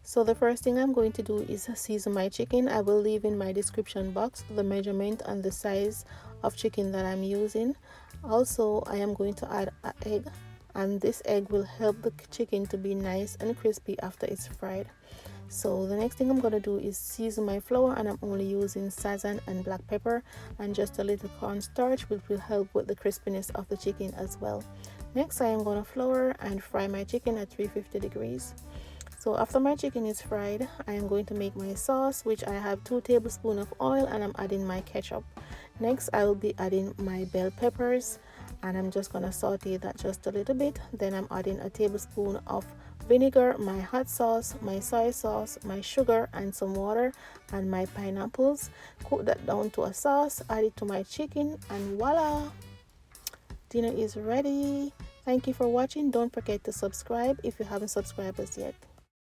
So the first thing I'm going to do is season my chicken. I will leave in my description box the measurement and the size of chicken that I'm using. Also, I am going to add an egg, and this egg will help the chicken to be nice and crispy after it's fried. So the next thing I'm going to do is season my flour, and I'm only using sazon and black pepper and just a little cornstarch, which will help with the crispiness of the chicken as well. Next, I am going to flour and fry my chicken at 350 degrees. So after my chicken is fried, I am going to make my sauce, which I have 2 tablespoons of oil, and I'm adding my ketchup. Next, I will be adding my bell peppers, and I'm just going to saute that just a little bit. Then I'm adding a tablespoon of vinegar, my hot sauce, my soy sauce, my sugar, and some water, and my pineapples. Cook that down to a sauce, add it to my chicken, and voila! Dinner is ready. Thank you for watching. Don't forget to subscribe if you haven't subscribed us yet.